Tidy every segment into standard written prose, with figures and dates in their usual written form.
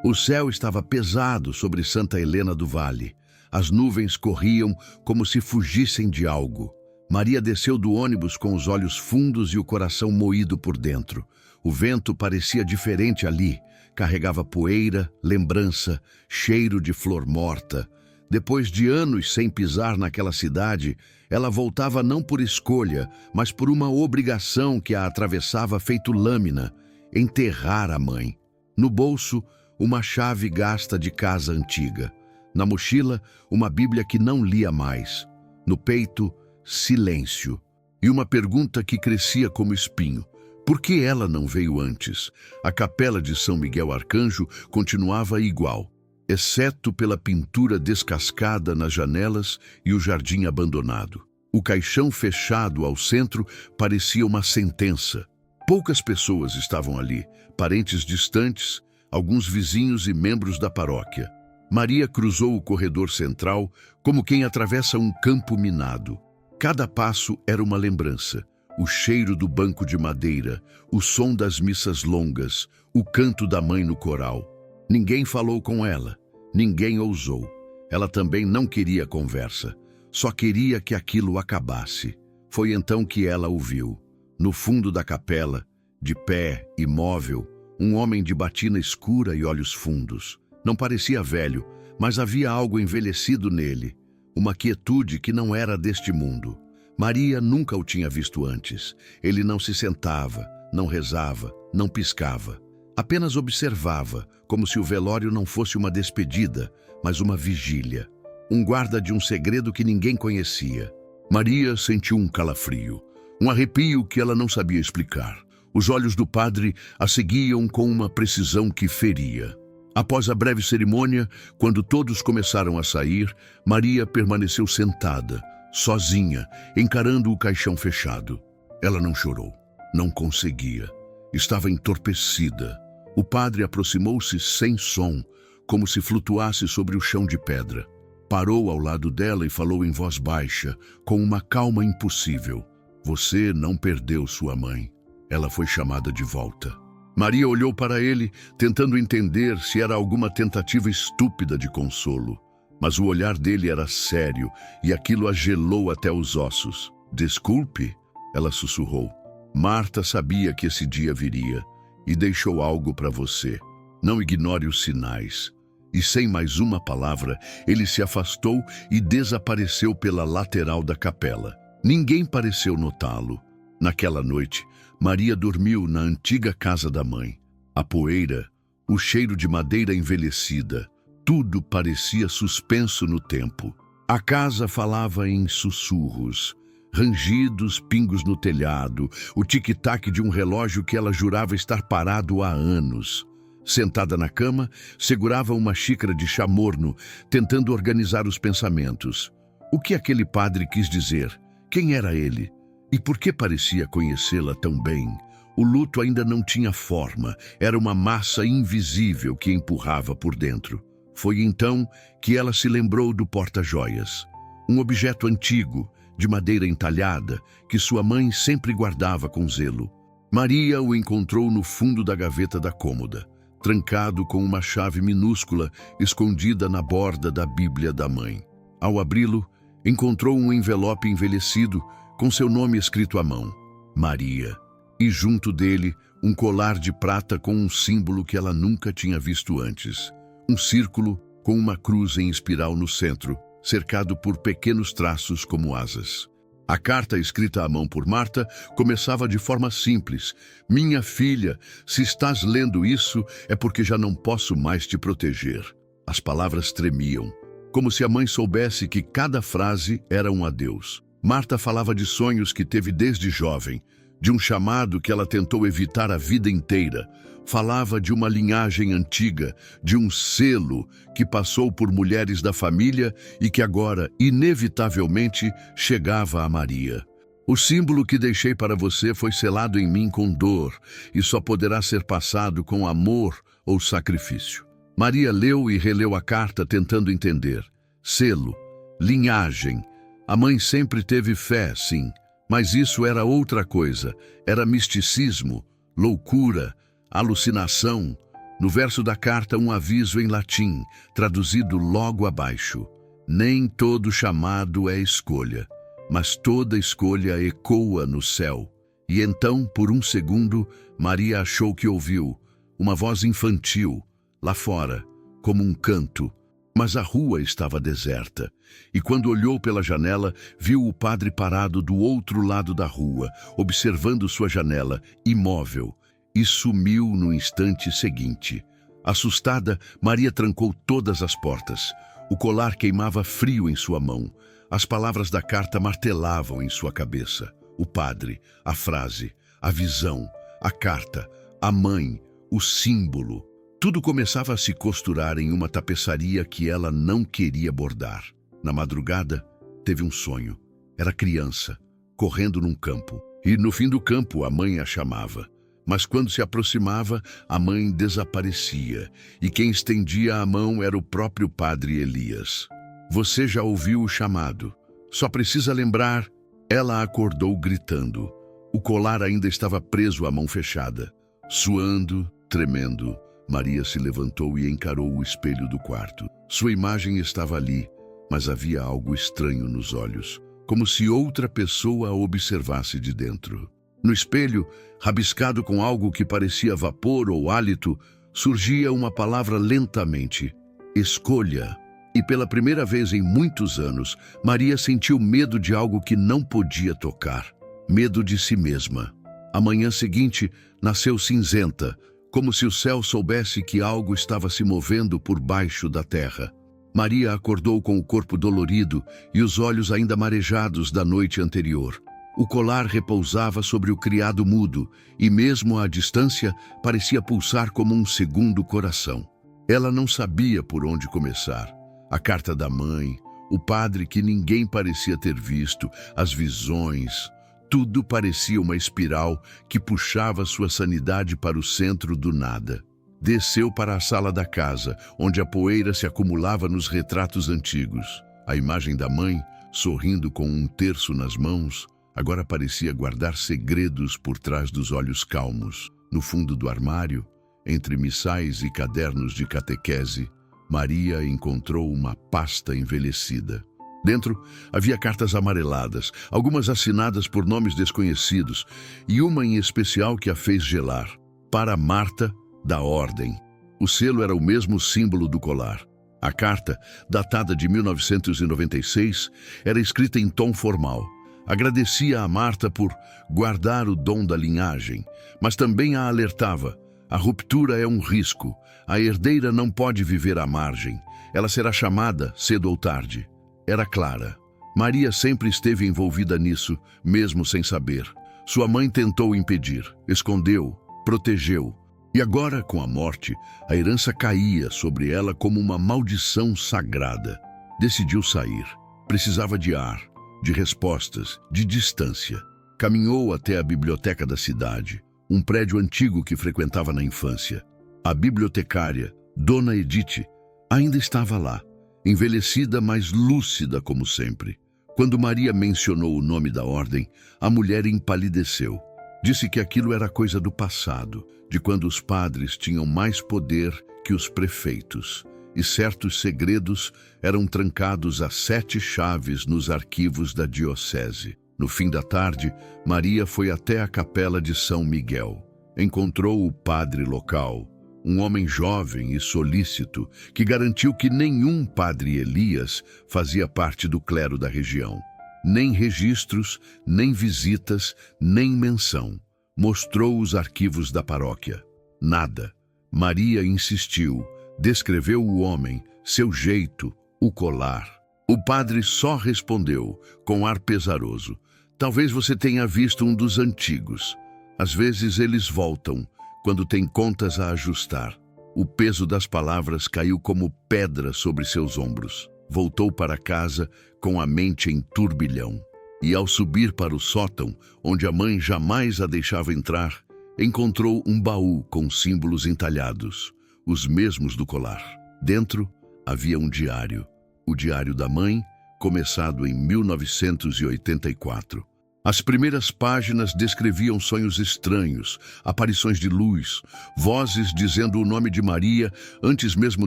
O céu estava pesado sobre Santa Helena do Vale. As nuvens corriam como se fugissem de algo. Maria desceu do ônibus com os olhos fundos e o coração moído por dentro. O vento parecia diferente ali. Carregava poeira, lembrança, cheiro de flor morta. Depois de anos sem pisar naquela cidade, ela voltava não por escolha, mas por uma obrigação que a atravessava feito lâmina: enterrar a mãe. No bolso, uma chave gasta de casa antiga. Na mochila, uma Bíblia que não lia mais. No peito, silêncio. E uma pergunta que crescia como espinho: por que ela não veio antes? A capela de São Miguel Arcanjo continuava igual, exceto pela pintura descascada nas janelas e o jardim abandonado. O caixão fechado ao centro parecia uma sentença. Poucas pessoas estavam ali, parentes distantes, alguns vizinhos e membros da paróquia. Maria cruzou o corredor central como quem atravessa um campo minado. Cada passo era uma lembrança. O cheiro do banco de madeira, o som das missas longas, o canto da mãe no coral. Ninguém falou com ela, ninguém ousou. Ela também não queria conversa, só queria que aquilo acabasse. Foi então que ela o viu. No fundo da capela, de pé, imóvel, um homem de batina escura e olhos fundos. Não parecia velho, mas havia algo envelhecido nele, uma quietude que não era deste mundo. Maria nunca o tinha visto antes. Ele não se sentava, não rezava, não piscava. Apenas observava, como se o velório não fosse uma despedida, mas uma vigília. Um guarda de um segredo que ninguém conhecia. Maria sentiu um calafrio, um arrepio que ela não sabia explicar. Os olhos do padre a seguiam com uma precisão que feria. Após a breve cerimônia, quando todos começaram a sair, Maria permaneceu sentada, sozinha, encarando o caixão fechado. Ela não chorou, não conseguia. Estava entorpecida. O padre aproximou-se sem som, como se flutuasse sobre o chão de pedra. Parou ao lado dela e falou em voz baixa, com uma calma impossível: "Você não perdeu sua mãe. Ela foi chamada de volta." Maria olhou para ele, tentando entender se era alguma tentativa estúpida de consolo. Mas o olhar dele era sério e aquilo a gelou até os ossos. "Desculpe", ela sussurrou. "Marta sabia que esse dia viria e deixou algo para você. Não ignore os sinais." E sem mais uma palavra, ele se afastou e desapareceu pela lateral da capela. Ninguém pareceu notá-lo. Naquela noite, Maria dormiu na antiga casa da mãe. A poeira, o cheiro de madeira envelhecida, tudo parecia suspenso no tempo. A casa falava em sussurros, rangidos, pingos no telhado, o tic-tac de um relógio que ela jurava estar parado há anos. Sentada na cama, segurava uma xícara de chá morno, tentando organizar os pensamentos. O que aquele padre quis dizer? Quem era ele? E por que parecia conhecê-la tão bem? O luto ainda não tinha forma, era uma massa invisível que empurrava por dentro. Foi então que ela se lembrou do porta-joias. Um objeto antigo, de madeira entalhada, que sua mãe sempre guardava com zelo. Maria o encontrou no fundo da gaveta da cômoda, trancado com uma chave minúscula escondida na borda da Bíblia da mãe. Ao abri-lo, encontrou um envelope envelhecido com seu nome escrito à mão: Maria. E junto dele, um colar de prata com um símbolo que ela nunca tinha visto antes. Um círculo com uma cruz em espiral no centro, cercado por pequenos traços como asas. A carta escrita à mão por Marta começava de forma simples: "Minha filha, se estás lendo isso, é porque já não posso mais te proteger." As palavras tremiam, como se a mãe soubesse que cada frase era um adeus. Marta falava de sonhos que teve desde jovem, de um chamado que ela tentou evitar a vida inteira. Falava de uma linhagem antiga, de um selo que passou por mulheres da família e que agora, inevitavelmente, chegava a Maria. "O símbolo que deixei para você foi selado em mim com dor e só poderá ser passado com amor ou sacrifício." Maria leu e releu a carta tentando entender. Selo, linhagem. A mãe sempre teve fé, sim, mas isso era outra coisa. Era misticismo, loucura, alucinação. No verso da carta, um aviso em latim, traduzido logo abaixo. Nem todo chamado é escolha, mas toda escolha ecoa no céu. E então, por um segundo, Maria achou que ouviu uma voz infantil, lá fora, como um canto. Mas a rua estava deserta, e quando olhou pela janela, viu o padre parado do outro lado da rua, observando sua janela, imóvel, e sumiu no instante seguinte. Assustada, Maria trancou todas as portas. O colar queimava frio em sua mão. As palavras da carta martelavam em sua cabeça. O padre, a frase, a visão, a carta, a mãe, o símbolo. Tudo começava a se costurar em uma tapeçaria que ela não queria bordar. Na madrugada, teve um sonho. Era criança, correndo num campo. E no fim do campo, a mãe a chamava. Mas quando se aproximava, a mãe desaparecia. E quem estendia a mão era o próprio padre Elias. Você já ouviu o chamado. Só precisa lembrar. Ela acordou gritando. O colar ainda estava preso à mão fechada. Suando, tremendo, Maria se levantou e encarou o espelho do quarto. Sua imagem estava ali, mas havia algo estranho nos olhos, como se outra pessoa a observasse de dentro. No espelho, rabiscado com algo que parecia vapor ou hálito, surgia uma palavra lentamente: escolha. E pela primeira vez em muitos anos, Maria sentiu medo de algo que não podia tocar. Medo de si mesma. A manhã seguinte nasceu cinzenta, como se o céu soubesse que algo estava se movendo por baixo da terra. Maria acordou com o corpo dolorido e os olhos ainda marejados da noite anterior. O colar repousava sobre o criado mudo e, mesmo à distância, parecia pulsar como um segundo coração. Ela não sabia por onde começar. A carta da mãe, o padre que ninguém parecia ter visto, as visões... Tudo parecia uma espiral que puxava sua sanidade para o centro do nada. Desceu para a sala da casa, onde a poeira se acumulava nos retratos antigos. A imagem da mãe, sorrindo com um terço nas mãos, agora parecia guardar segredos por trás dos olhos calmos. No fundo do armário, entre missais e cadernos de catequese, Maria encontrou uma pasta envelhecida. Dentro havia cartas amareladas, algumas assinadas por nomes desconhecidos, e uma em especial que a fez gelar. Para Marta, da Ordem. O selo era o mesmo símbolo do colar. A carta, datada de 1996, era escrita em tom formal. Agradecia a Marta por guardar o dom da linhagem, mas também a alertava: a ruptura é um risco, a herdeira não pode viver à margem, ela será chamada cedo ou tarde. Era clara. Maria sempre esteve envolvida nisso, mesmo sem saber. Sua mãe tentou impedir, escondeu, protegeu. E agora, com a morte, a herança caía sobre ela como uma maldição sagrada. Decidiu sair. Precisava de ar, de respostas, de distância. Caminhou até a biblioteca da cidade, um prédio antigo que frequentava na infância. A bibliotecária, Dona Edith, ainda estava lá. Envelhecida, mas lúcida como sempre. Quando Maria mencionou o nome da ordem, a mulher empalideceu. Disse que aquilo era coisa do passado, de quando os padres tinham mais poder que os prefeitos, e certos segredos eram trancados a 7 chaves nos arquivos da diocese. No fim da tarde, Maria foi até a capela de São Miguel. Encontrou o padre local, um homem jovem e solícito, que garantiu que nenhum padre Elias fazia parte do clero da região. Nem registros, nem visitas, nem menção. Mostrou os arquivos da paróquia. Nada. Maria insistiu, descreveu o homem, seu jeito, o colar. O padre só respondeu, com ar pesaroso: talvez você tenha visto um dos antigos. Às vezes eles voltam, quando tem contas a ajustar. O peso das palavras caiu como pedra sobre seus ombros. Voltou para casa com a mente em turbilhão. E ao subir para o sótão, onde a mãe jamais a deixava entrar, encontrou um baú com símbolos entalhados, os mesmos do colar. Dentro havia um diário, o diário da mãe, começado em 1984. As primeiras páginas descreviam sonhos estranhos, aparições de luz, vozes dizendo o nome de Maria antes mesmo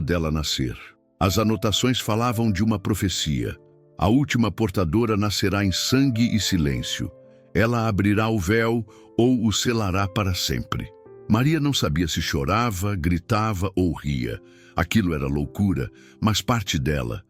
dela nascer. As anotações falavam de uma profecia. A última portadora nascerá em sangue e silêncio. Ela abrirá o véu ou o selará para sempre. Maria não sabia se chorava, gritava ou ria. Aquilo era loucura, mas parte dela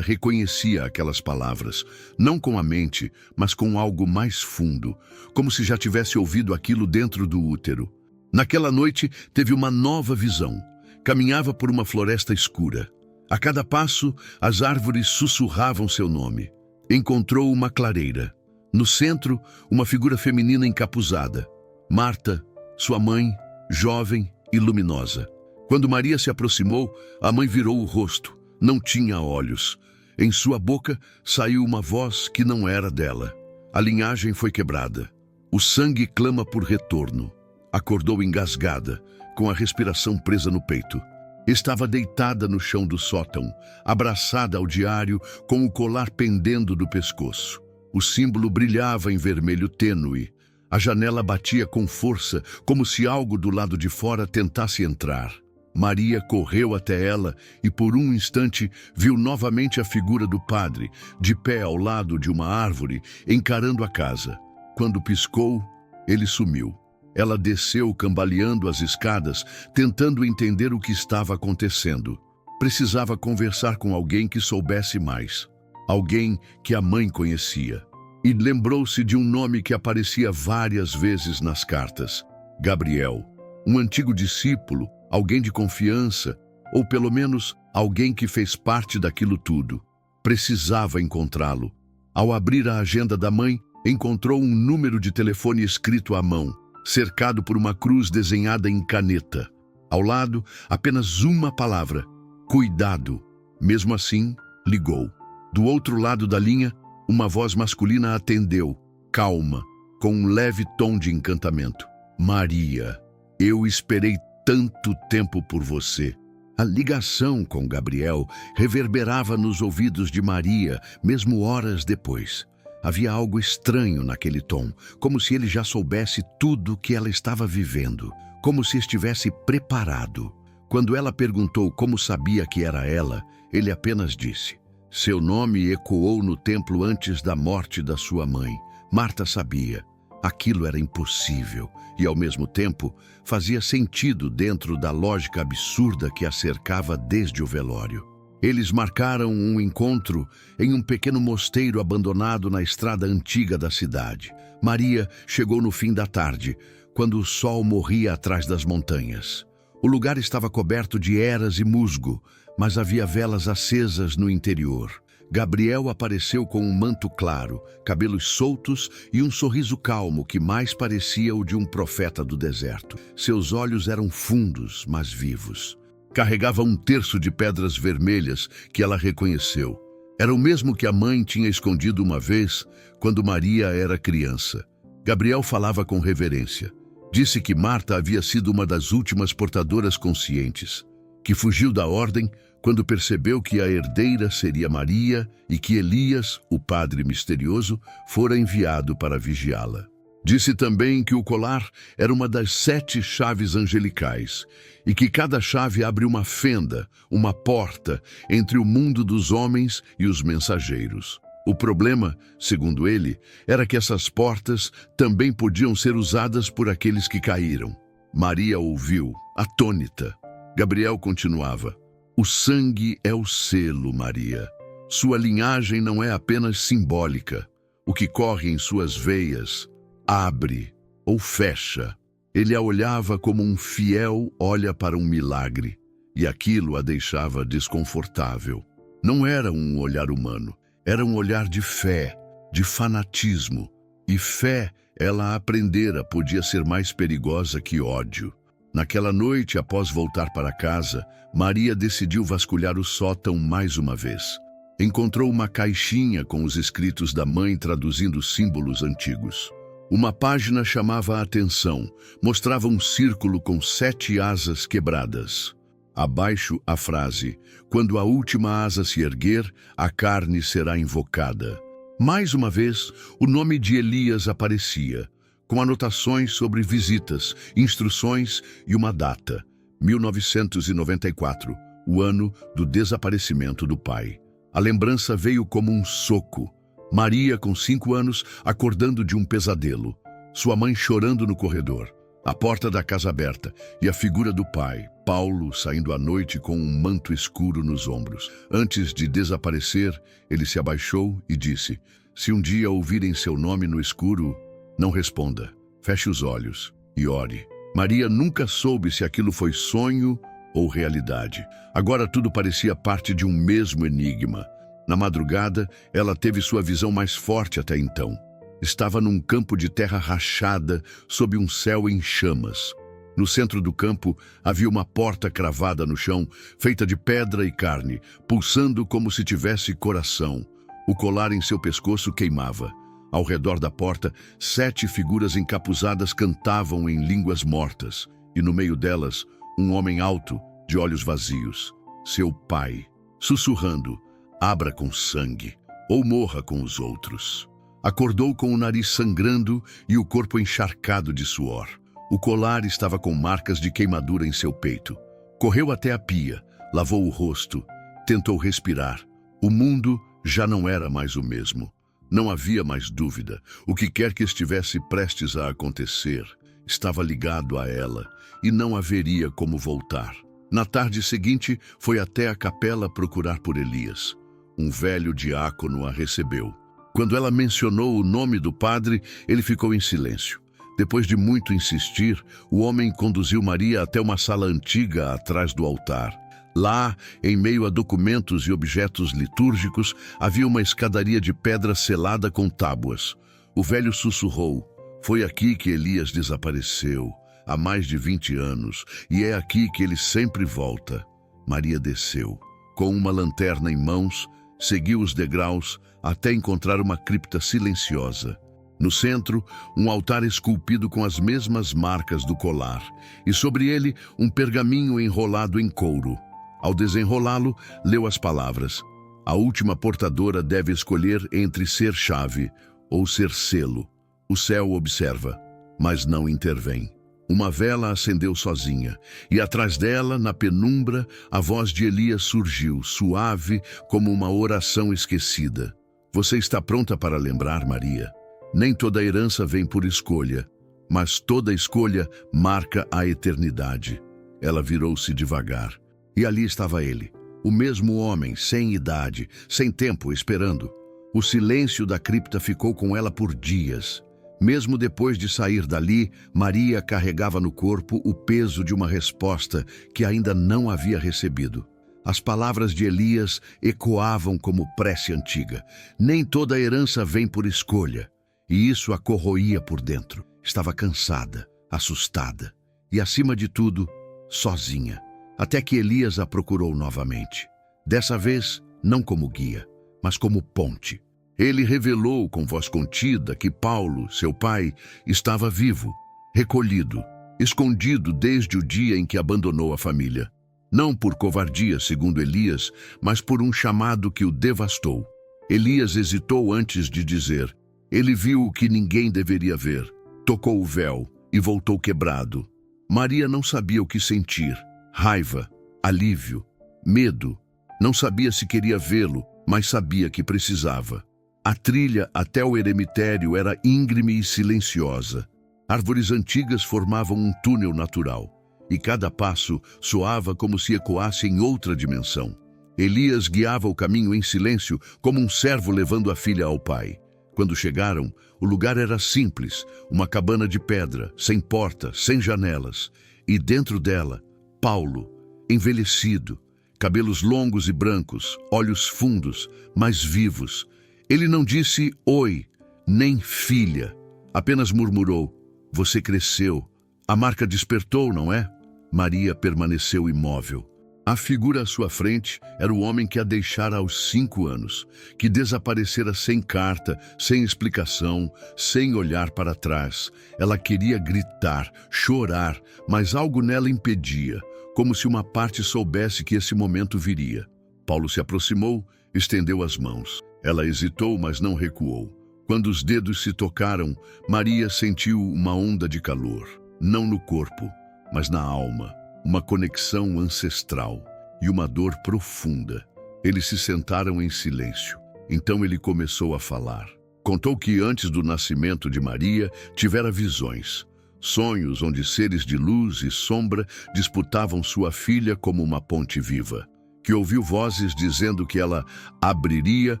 reconhecia aquelas palavras, não com a mente, mas com algo mais fundo, como se já tivesse ouvido aquilo dentro do útero. Naquela noite, teve uma nova visão. Caminhava por uma floresta escura. A cada passo, as árvores sussurravam seu nome. Encontrou uma clareira. No centro, uma figura feminina encapuzada. Marta, sua mãe, jovem e luminosa. Quando Maria se aproximou, a mãe virou o rosto. Não tinha olhos. Em sua boca saiu uma voz que não era dela. A linhagem foi quebrada. O sangue clama por retorno. Acordou engasgada, com a respiração presa no peito. Estava deitada no chão do sótão, abraçada ao diário, com o colar pendendo do pescoço. O símbolo brilhava em vermelho tênue. A janela batia com força, como se algo do lado de fora tentasse entrar. Maria correu até ela e por um instante viu novamente a figura do padre, de pé ao lado de uma árvore, encarando a casa. Quando piscou, ele sumiu. Ela desceu cambaleando as escadas, tentando entender o que estava acontecendo. Precisava conversar com alguém que soubesse mais. Alguém que a mãe conhecia. E lembrou-se de um nome que aparecia várias vezes nas cartas. Gabriel. Um antigo discípulo, alguém de confiança, ou pelo menos alguém que fez parte daquilo tudo. Precisava encontrá-lo. Ao abrir a agenda da mãe, encontrou um número de telefone escrito à mão, cercado por uma cruz desenhada em caneta. Ao lado, apenas uma palavra: cuidado. Mesmo assim, ligou. Do outro lado da linha, uma voz masculina atendeu, calma, com um leve tom de encantamento. Maria, eu esperei tanto tempo por você. A ligação com Gabriel reverberava nos ouvidos de Maria, mesmo horas depois. Havia algo estranho naquele tom, como se ele já soubesse tudo que ela estava vivendo, como se estivesse preparado. Quando ela perguntou como sabia que era ela, ele apenas disse: seu nome ecoou no templo antes da morte da sua mãe. Marta sabia. Aquilo era impossível e, ao mesmo tempo, fazia sentido dentro da lógica absurda que a cercava desde o velório. Eles marcaram um encontro em um pequeno mosteiro abandonado na estrada antiga da cidade. Maria chegou no fim da tarde, quando o sol morria atrás das montanhas. O lugar estava coberto de eras e musgo, mas havia velas acesas no interior. Gabriel apareceu com um manto claro, cabelos soltos e um sorriso calmo que mais parecia o de um profeta do deserto. Seus olhos eram fundos, mas vivos. Carregava um terço de pedras vermelhas que ela reconheceu. Era o mesmo que a mãe tinha escondido uma vez, quando Maria era criança. Gabriel falava com reverência. Disse que Marta havia sido uma das últimas portadoras conscientes, que fugiu da ordem quando percebeu que a herdeira seria Maria e que Elias, o padre misterioso, fora enviado para vigiá-la. Disse também que o colar era uma das 7 chaves angelicais e que cada chave abre uma fenda, uma porta, entre o mundo dos homens e os mensageiros. O problema, segundo ele, era que essas portas também podiam ser usadas por aqueles que caíram. Maria ouviu, atônita. Gabriel continuava: o sangue é o selo, Maria. Sua linhagem não é apenas simbólica. O que corre em suas veias abre ou fecha. Ele a olhava como um fiel olha para um milagre, e aquilo a deixava desconfortável. Não era um olhar humano, era um olhar de fé, de fanatismo. E fé, ela aprendera, podia ser mais perigosa que ódio. Naquela noite, após voltar para casa, Maria decidiu vasculhar o sótão mais uma vez. Encontrou uma caixinha com os escritos da mãe traduzindo símbolos antigos. Uma página chamava a atenção, mostrava um círculo com 7 asas quebradas. Abaixo a frase: quando a última asa se erguer, a carne será invocada. Mais uma vez, o nome de Elias aparecia, com anotações sobre visitas, instruções e uma data: 1994, o ano do desaparecimento do pai. A lembrança veio como um soco. Maria, com 5 anos, acordando de um pesadelo. Sua mãe chorando no corredor. A porta da casa aberta e a figura do pai, Paulo, saindo à noite com um manto escuro nos ombros. Antes de desaparecer, ele se abaixou e disse: "Se um dia ouvirem seu nome no escuro, não responda. Feche os olhos e ore." Maria nunca soube se aquilo foi sonho ou realidade. Agora tudo parecia parte de um mesmo enigma. Na madrugada, ela teve sua visão mais forte até então. Estava num campo de terra rachada, sob um céu em chamas. No centro do campo havia uma porta cravada no chão, feita de pedra e carne, pulsando como se tivesse coração. O colar em seu pescoço queimava. Ao redor da porta, 7 figuras encapuzadas cantavam em línguas mortas, e no meio delas, um homem alto, de olhos vazios, seu pai, sussurrando: "Abra com sangue, ou morra com os outros." Acordou com o nariz sangrando e o corpo encharcado de suor. O colar estava com marcas de queimadura em seu peito. Correu até a pia, lavou o rosto, tentou respirar. O mundo já não era mais o mesmo. Não havia mais dúvida. O que quer que estivesse prestes a acontecer estava ligado a ela e não haveria como voltar. Na tarde seguinte, foi até a capela procurar por Elias. Um velho diácono a recebeu. Quando ela mencionou o nome do padre, ele ficou em silêncio. Depois de muito insistir, o homem conduziu Maria até uma sala antiga atrás do altar. Lá, em meio a documentos e objetos litúrgicos, havia uma escadaria de pedra selada com tábuas. O velho sussurrou: "Foi aqui que Elias desapareceu, há mais de 20 anos, e é aqui que ele sempre volta." Maria desceu. Com uma lanterna em mãos, seguiu os degraus até encontrar uma cripta silenciosa. No centro, um altar esculpido com as mesmas marcas do colar, e sobre ele um pergaminho enrolado em couro. Ao desenrolá-lo, leu as palavras: "A última portadora deve escolher entre ser chave ou ser selo. O céu observa, mas não intervém." Uma vela acendeu sozinha, e atrás dela, na penumbra, a voz de Elias surgiu, suave como uma oração esquecida. "Você está pronta para lembrar, Maria? Nem toda herança vem por escolha, mas toda escolha marca a eternidade." Ela virou-se devagar, e ali estava ele, o mesmo homem, sem idade, sem tempo, esperando. O silêncio da cripta ficou com ela por dias. Mesmo depois de sair dali, Maria carregava no corpo o peso de uma resposta que ainda não havia recebido. As palavras de Elias ecoavam como prece antiga. Nem toda herança vem por escolha. E isso a corroía por dentro. Estava cansada, assustada e, acima de tudo, sozinha. Até que Elias a procurou novamente. Dessa vez, não como guia, mas como ponte. Ele revelou com voz contida que Paulo, seu pai, estava vivo, recolhido, escondido desde o dia em que abandonou a família. Não por covardia, segundo Elias, mas por um chamado que o devastou. Elias hesitou antes de dizer. Ele viu o que ninguém deveria ver, tocou o véu e voltou quebrado. Maria não sabia o que sentir: raiva, alívio, medo. Não sabia se queria vê-lo, mas sabia que precisava. A trilha até o eremitério era íngreme e silenciosa. Árvores antigas formavam um túnel natural, e cada passo soava como se ecoasse em outra dimensão. Elias guiava o caminho em silêncio, como um servo levando a filha ao pai. Quando chegaram, o lugar era simples, uma cabana de pedra, sem porta, sem janelas. E dentro dela, Paulo, envelhecido, cabelos longos e brancos, olhos fundos, mas vivos. Ele não disse oi, nem filha. Apenas murmurou: "Você cresceu. A marca despertou, não é?" Maria permaneceu imóvel. A figura à sua frente era o homem que a deixara aos 5 anos, que desaparecera sem carta, sem explicação, sem olhar para trás. Ela queria gritar, chorar, mas algo nela impedia, como se uma parte soubesse que esse momento viria. Paulo se aproximou, estendeu as mãos. Ela hesitou, mas não recuou. Quando os dedos se tocaram, Maria sentiu uma onda de calor, não no corpo, mas na alma, uma conexão ancestral e uma dor profunda. Eles se sentaram em silêncio. Então ele começou a falar. Contou que antes do nascimento de Maria, tivera visões, sonhos onde seres de luz e sombra disputavam sua filha como uma ponte viva, que ouviu vozes dizendo que ela abriria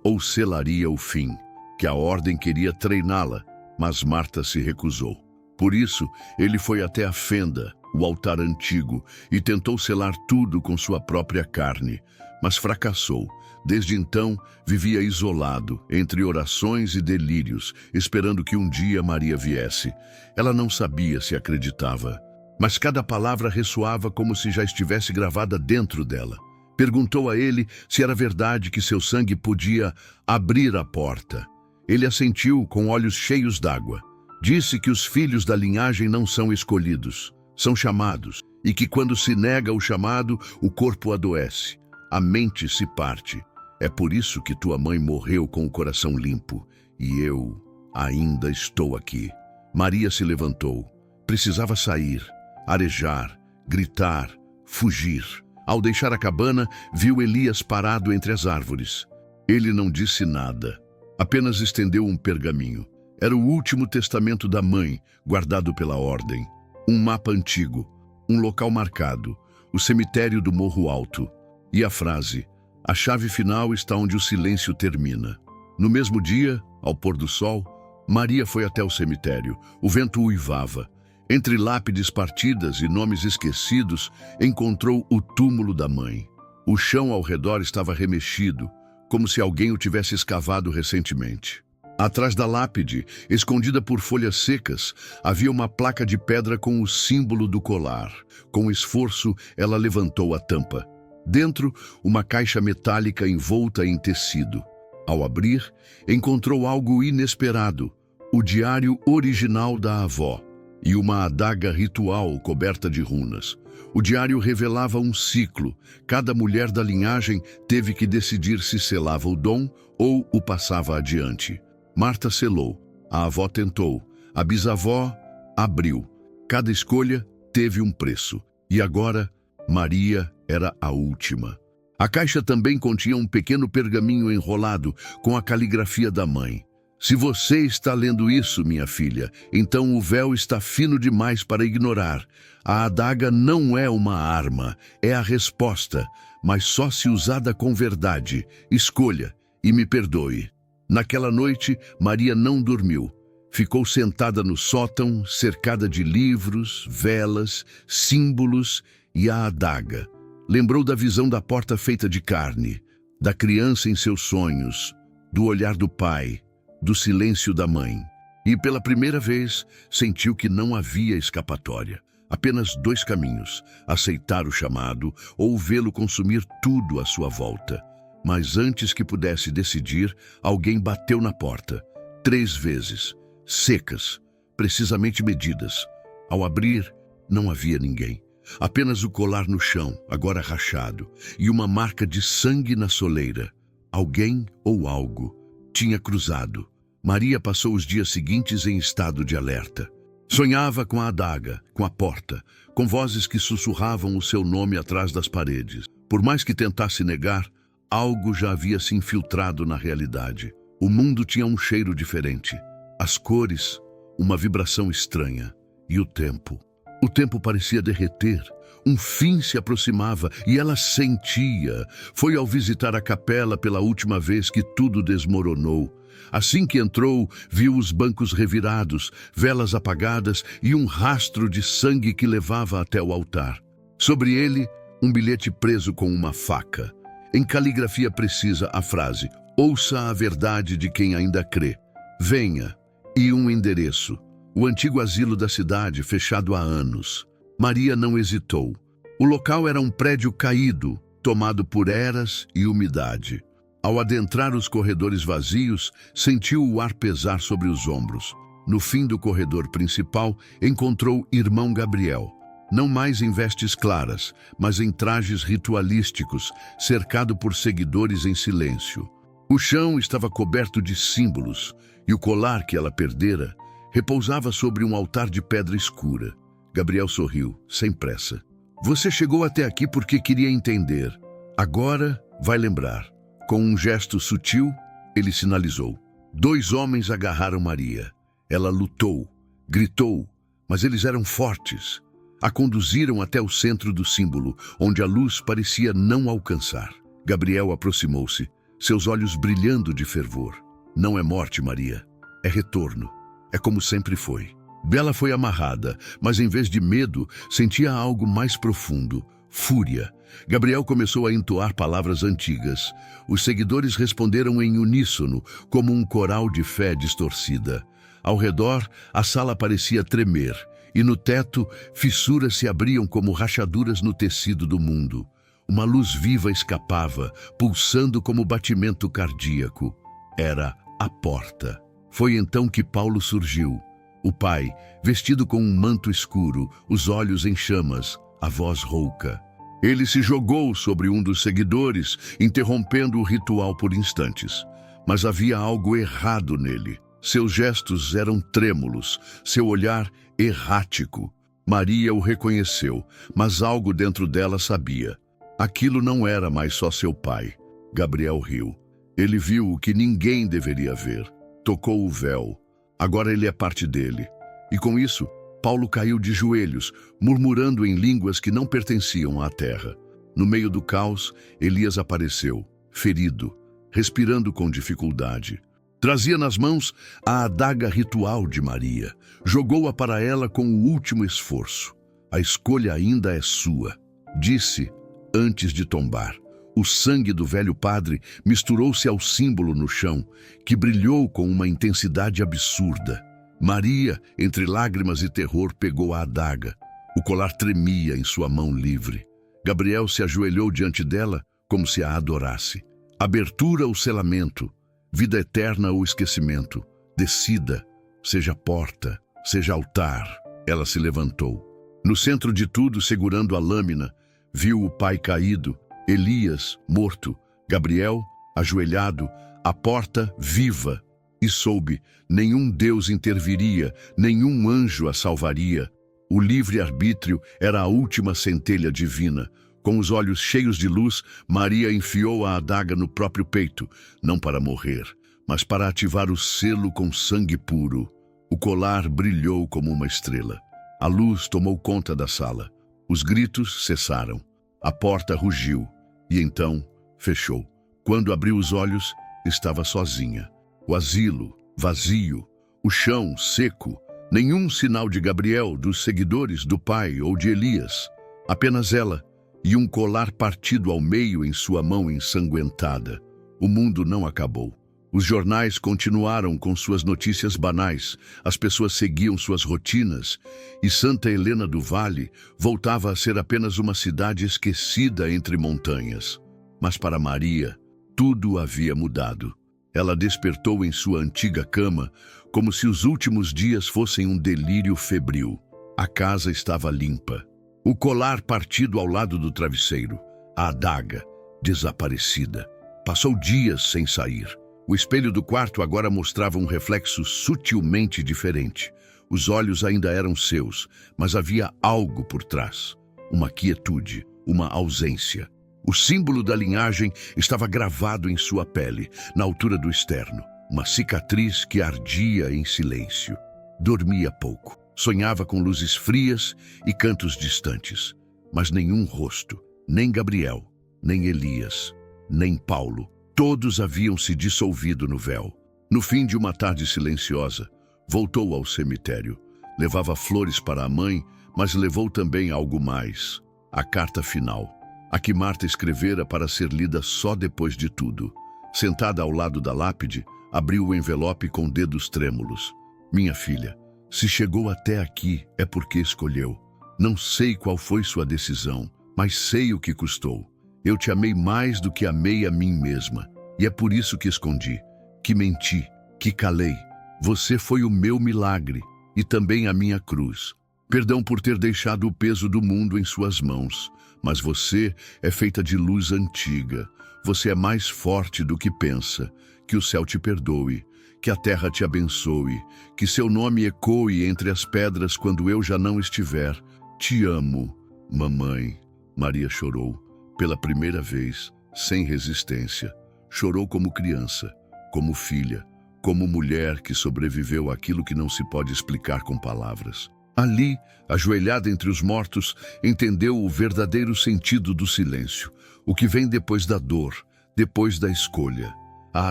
ou selaria o fim, que a ordem queria treiná-la, mas Marta se recusou. Por isso, ele foi até a fenda, o altar antigo, e tentou selar tudo com sua própria carne, mas fracassou. Desde então, vivia isolado, entre orações e delírios, esperando que um dia Maria viesse. Ela não sabia se acreditava, mas cada palavra ressoava como se já estivesse gravada dentro dela. Perguntou a ele se era verdade que seu sangue podia abrir a porta. Ele assentiu com olhos cheios d'água. Disse que os filhos da linhagem não são escolhidos, são chamados, e que quando se nega o chamado, o corpo adoece, a mente se parte. É por isso que tua mãe morreu com o coração limpo, e eu ainda estou aqui. Maria se levantou. Precisava sair, arejar, gritar, fugir. Ao deixar a cabana, viu Elias parado entre as árvores. Ele não disse nada, apenas estendeu um pergaminho. Era o último testamento da mãe, guardado pela ordem. Um mapa antigo, um local marcado, o cemitério do Morro Alto. E a frase: a chave final está onde o silêncio termina. No mesmo dia, ao pôr do sol, Maria foi até o cemitério. O vento uivava. Entre lápides partidas e nomes esquecidos, encontrou o túmulo da mãe. O chão ao redor estava remexido, como se alguém o tivesse escavado recentemente. Atrás da lápide, escondida por folhas secas, havia uma placa de pedra com o símbolo do colar. Com esforço, ela levantou a tampa. Dentro, uma caixa metálica envolta em tecido. Ao abrir, encontrou algo inesperado: o diário original da avó e uma adaga ritual coberta de runas. O diário revelava um ciclo. Cada mulher da linhagem teve que decidir se selava o dom ou o passava adiante. Marta selou, a avó tentou, a bisavó abriu. Cada escolha teve um preço. E agora, Maria era a última. A caixa também continha um pequeno pergaminho enrolado com a caligrafia da mãe. Se você está lendo isso, minha filha, então o véu está fino demais para ignorar. A adaga não é uma arma, é a resposta, mas só se usada com verdade. Escolha e me perdoe. Naquela noite, Maria não dormiu. Ficou sentada no sótão, cercada de livros, velas, símbolos e a adaga. Lembrou da visão da porta feita de carne, da criança em seus sonhos, do olhar do pai, do silêncio da mãe. E pela primeira vez, sentiu que não havia escapatória. Apenas dois caminhos: aceitar o chamado ou vê-lo consumir tudo à sua volta. Mas antes que pudesse decidir, alguém bateu na porta. 3 vezes, secas, precisamente medidas. Ao abrir, não havia ninguém. Apenas o colar no chão, agora rachado, e uma marca de sangue na soleira. Alguém ou algo tinha cruzado. Maria passou os dias seguintes em estado de alerta. Sonhava com a adaga, com a porta, com vozes que sussurravam o seu nome atrás das paredes. Por mais que tentasse negar, algo já havia se infiltrado na realidade. O mundo tinha um cheiro diferente. As cores, uma vibração estranha. E o tempo. O tempo parecia derreter. Um fim se aproximava e ela sentia. Foi ao visitar a capela pela última vez que tudo desmoronou. Assim que entrou, viu os bancos revirados, velas apagadas e um rastro de sangue que levava até o altar. Sobre ele, um bilhete preso com uma faca. Em caligrafia precisa, a frase: ouça a verdade de quem ainda crê. Venha. E um endereço. O antigo asilo da cidade, fechado há anos. Maria não hesitou. O local era um prédio caído, tomado por eras e umidade. Ao adentrar os corredores vazios, sentiu o ar pesar sobre os ombros. No fim do corredor principal, encontrou irmão Gabriel. Não mais em vestes claras, mas em trajes ritualísticos, cercado por seguidores em silêncio. O chão estava coberto de símbolos e o colar que ela perdera repousava sobre um altar de pedra escura. Gabriel sorriu, sem pressa. Você chegou até aqui porque queria entender. Agora vai lembrar. Com um gesto sutil, ele sinalizou. 2 homens agarraram Maria. Ela lutou, gritou, mas eles eram fortes. A conduziram até o centro do símbolo, onde a luz parecia não alcançar. Gabriel aproximou-se, seus olhos brilhando de fervor. Não é morte, Maria. É retorno. É como sempre foi. Bela foi amarrada, mas em vez de medo, sentia algo mais profundo, fúria. Gabriel começou a entoar palavras antigas. Os seguidores responderam em uníssono, como um coral de fé distorcida. Ao redor, a sala parecia tremer, e no teto, fissuras se abriam como rachaduras no tecido do mundo. Uma luz viva escapava, pulsando como batimento cardíaco. Era a porta. Foi então que Paulo surgiu. O pai, vestido com um manto escuro, os olhos em chamas, a voz rouca. Ele se jogou sobre um dos seguidores, interrompendo o ritual por instantes. Mas havia algo errado nele. Seus gestos eram trêmulos, seu olhar errático. Maria o reconheceu, mas algo dentro dela sabia. Aquilo não era mais só seu pai. Gabriel riu. Ele viu o que ninguém deveria ver. Tocou o véu. Agora ele é parte dele. E com isso, Paulo caiu de joelhos, murmurando em línguas que não pertenciam à terra. No meio do caos, Elias apareceu, ferido, respirando com dificuldade. Trazia nas mãos a adaga ritual de Maria. Jogou-a para ela com o último esforço. A escolha ainda é sua, disse antes de tombar. O sangue do velho padre misturou-se ao símbolo no chão, que brilhou com uma intensidade absurda. Maria, entre lágrimas e terror, pegou a adaga. O colar tremia em sua mão livre. Gabriel se ajoelhou diante dela como se a adorasse. Abertura ou selamento, vida eterna ou esquecimento, descida, seja porta, seja altar. Ela se levantou. No centro de tudo, segurando a lâmina, viu o pai caído, Elias morto, Gabriel ajoelhado, a porta viva. E soube, nenhum Deus interviria, nenhum anjo a salvaria. O livre-arbítrio era a última centelha divina. Com os olhos cheios de luz, Maria enfiou a adaga no próprio peito, não para morrer, mas para ativar o selo com sangue puro. O colar brilhou como uma estrela. A luz tomou conta da sala. Os gritos cessaram. A porta rugiu e então fechou. Quando abriu os olhos, estava sozinha. O asilo, vazio, o chão seco, nenhum sinal de Gabriel, dos seguidores do pai ou de Elias. Apenas ela e um colar partido ao meio em sua mão ensanguentada. O mundo não acabou. Os jornais continuaram com suas notícias banais, as pessoas seguiam suas rotinas, e Santa Helena do Vale voltava a ser apenas uma cidade esquecida entre montanhas. Mas para Maria, tudo havia mudado. Ela despertou em sua antiga cama, como se os últimos dias fossem um delírio febril. A casa estava limpa. O colar partido ao lado do travesseiro. A adaga, desaparecida. Passou dias sem sair. O espelho do quarto agora mostrava um reflexo sutilmente diferente. Os olhos ainda eram seus, mas havia algo por trás. Uma quietude, uma ausência. O símbolo da linhagem estava gravado em sua pele, na altura do externo. Uma cicatriz que ardia em silêncio. Dormia pouco. Sonhava com luzes frias e cantos distantes. Mas nenhum rosto, nem Gabriel, nem Elias, nem Paulo. Todos haviam se dissolvido no véu. No fim de uma tarde silenciosa, voltou ao cemitério. Levava flores para a mãe, mas levou também algo mais. A carta final. A que Marta escrevera para ser lida só depois de tudo. Sentada ao lado da lápide, abriu o envelope com dedos trêmulos. Minha filha, se chegou até aqui é porque escolheu. Não sei qual foi sua decisão, mas sei o que custou. Eu te amei mais do que amei a mim mesma. E é por isso que escondi, que menti, que calei. Você foi o meu milagre e também a minha cruz. Perdão por ter deixado o peso do mundo em suas mãos, mas você é feita de luz antiga. Você é mais forte do que pensa. Que o céu te perdoe, que a terra te abençoe, que seu nome ecoe entre as pedras quando eu já não estiver. Te amo, mamãe. Maria chorou, pela primeira vez, sem resistência. Chorou como criança, como filha, como mulher que sobreviveu àquilo que não se pode explicar com palavras. Ali, ajoelhada entre os mortos, entendeu o verdadeiro sentido do silêncio, o que vem depois da dor, depois da escolha, a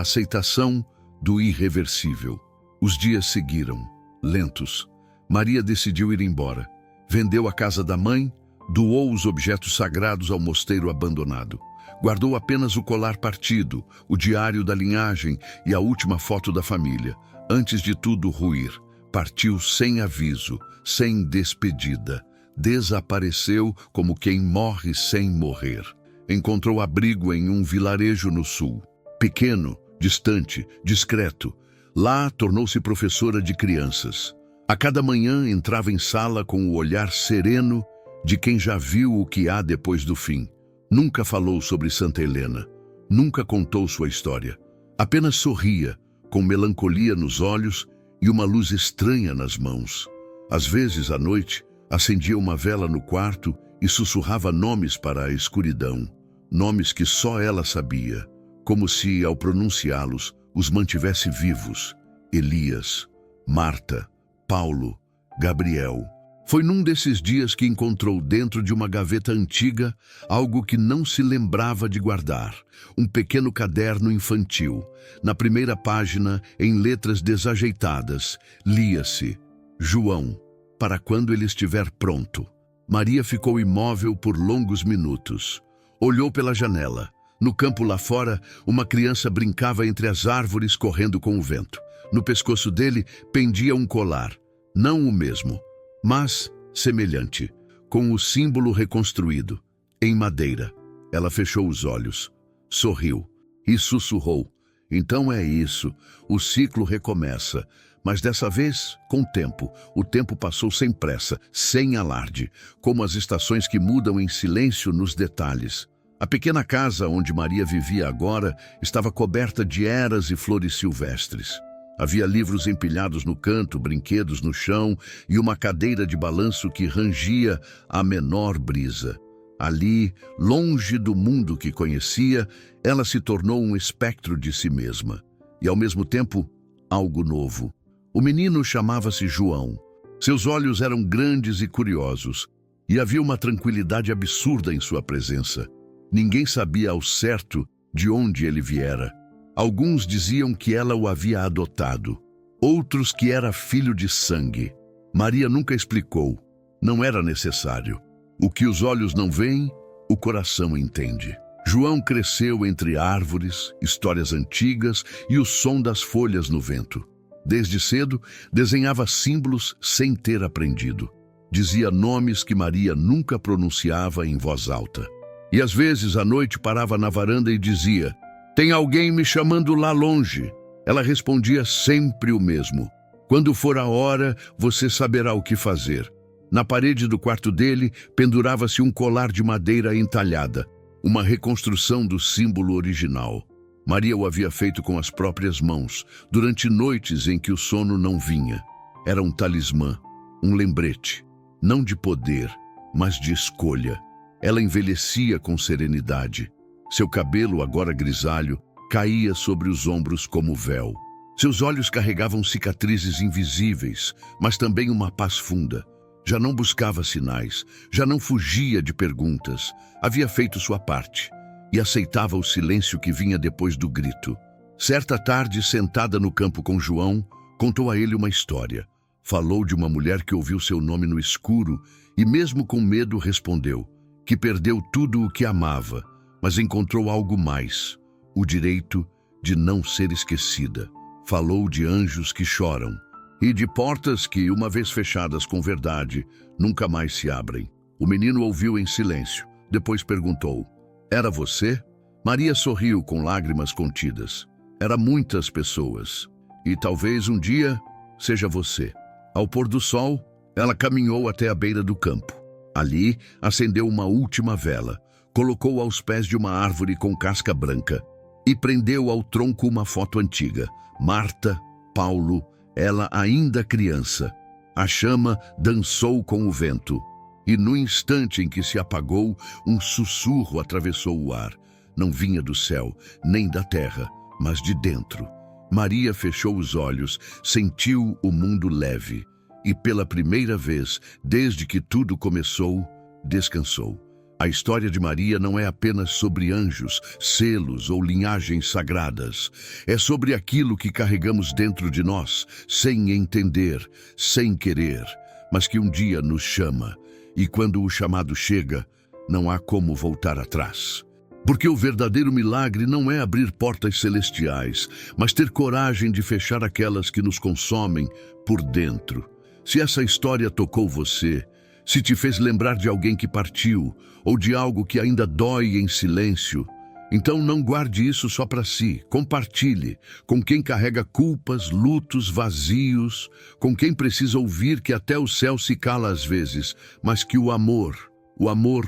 aceitação do irreversível. Os dias seguiram, lentos. Maria decidiu ir embora. Vendeu a casa da mãe, doou os objetos sagrados ao mosteiro abandonado. Guardou apenas o colar partido, o diário da linhagem e a última foto da família. Antes de tudo ruir, partiu sem aviso, sem despedida. Desapareceu como quem morre sem morrer. Encontrou abrigo em um vilarejo no sul. Pequeno, distante, discreto. Lá tornou-se professora de crianças. A cada manhã entrava em sala com o olhar sereno de quem já viu o que há depois do fim. Nunca falou sobre Santa Helena. Nunca contou sua história. Apenas sorria, com melancolia nos olhos e uma luz estranha nas mãos. Às vezes, à noite, acendia uma vela no quarto e sussurrava nomes para a escuridão. Nomes que só ela sabia, como se, ao pronunciá-los, os mantivesse vivos. Elias, Marta, Paulo, Gabriel. Foi num desses dias que encontrou dentro de uma gaveta antiga algo que não se lembrava de guardar. Um pequeno caderno infantil. Na primeira página, em letras desajeitadas, lia-se: João, para quando ele estiver pronto. Maria ficou imóvel por longos minutos. Olhou pela janela. No campo lá fora, uma criança brincava entre as árvores correndo com o vento. No pescoço dele pendia um colar. Não o mesmo, mas semelhante, com o símbolo reconstruído, em madeira. Ela fechou os olhos, sorriu e sussurrou: então é isso, o ciclo recomeça. Mas dessa vez, com tempo. O tempo passou sem pressa, sem alarde, como as estações que mudam em silêncio nos detalhes. A pequena casa onde Maria vivia agora estava coberta de eras e flores silvestres. Havia livros empilhados no canto, brinquedos no chão e uma cadeira de balanço que rangia à menor brisa. Ali, longe do mundo que conhecia, ela se tornou um espectro de si mesma. E, ao mesmo tempo, algo novo. O menino chamava-se João. Seus olhos eram grandes e curiosos, e havia uma tranquilidade absurda em sua presença. Ninguém sabia ao certo de onde ele viera. Alguns diziam que ela o havia adotado, outros que era filho de sangue. Maria nunca explicou. Não era necessário. O que os olhos não veem, o coração entende. João cresceu entre árvores, histórias antigas e o som das folhas no vento. Desde cedo, desenhava símbolos sem ter aprendido. Dizia nomes que Maria nunca pronunciava em voz alta. E às vezes, à noite, parava na varanda e dizia: tem alguém me chamando lá longe. Ela respondia sempre o mesmo: quando for a hora, você saberá o que fazer. Na parede do quarto dele, pendurava-se um colar de madeira entalhada, uma reconstrução do símbolo original. Maria o havia feito com as próprias mãos, durante noites em que o sono não vinha. Era um talismã, um lembrete, não de poder, mas de escolha. Ela envelhecia com serenidade. Seu cabelo, agora grisalho, caía sobre os ombros como véu. Seus olhos carregavam cicatrizes invisíveis, mas também uma paz funda. Já não buscava sinais, já não fugia de perguntas. Havia feito sua parte e aceitava o silêncio que vinha depois do grito. Certa tarde, sentada no campo com João, contou a ele uma história. Falou de uma mulher que ouviu seu nome no escuro e, mesmo com medo, respondeu que perdeu tudo o que amava, mas encontrou algo mais, o direito de não ser esquecida. Falou de anjos que choram e de portas que, uma vez fechadas com verdade, nunca mais se abrem. O menino ouviu em silêncio, depois perguntou: era você? Maria sorriu com lágrimas contidas. Era muitas pessoas. E talvez um dia seja você. Ao pôr do sol, Ela caminhou até a beira do campo. Ali, acendeu uma última vela, colocou aos pés de uma árvore com casca branca e prendeu ao tronco uma foto antiga. Marta, Paulo, ela ainda criança. A chama dançou com o vento. E no instante em que se apagou, um sussurro atravessou o ar. Não vinha do céu, nem da terra, mas de dentro. Maria fechou os olhos, sentiu o mundo leve. E pela primeira vez, desde que tudo começou, descansou. A história de Maria não é apenas sobre anjos, selos ou linhagens sagradas. É sobre aquilo que carregamos dentro de nós, sem entender, sem querer, mas que um dia nos chama. E quando o chamado chega, não há como voltar atrás. Porque o verdadeiro milagre não é abrir portas celestiais, mas ter coragem de fechar aquelas que nos consomem por dentro. Se essa história tocou você, se te fez lembrar de alguém que partiu, ou de algo que ainda dói em silêncio, então não guarde isso só para si. Compartilhe com quem carrega culpas, lutos, vazios, com quem precisa ouvir que até o céu se cala às vezes, mas que o amor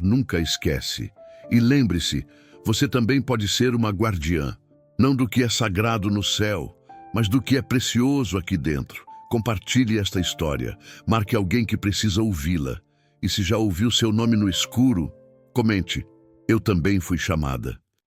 nunca esquece. E lembre-se, você também pode ser uma guardiã, não do que é sagrado no céu, mas do que é precioso aqui dentro. Compartilhe esta história, marque alguém que precisa ouvi-la. E se já ouviu seu nome no escuro, comente: eu também fui chamada.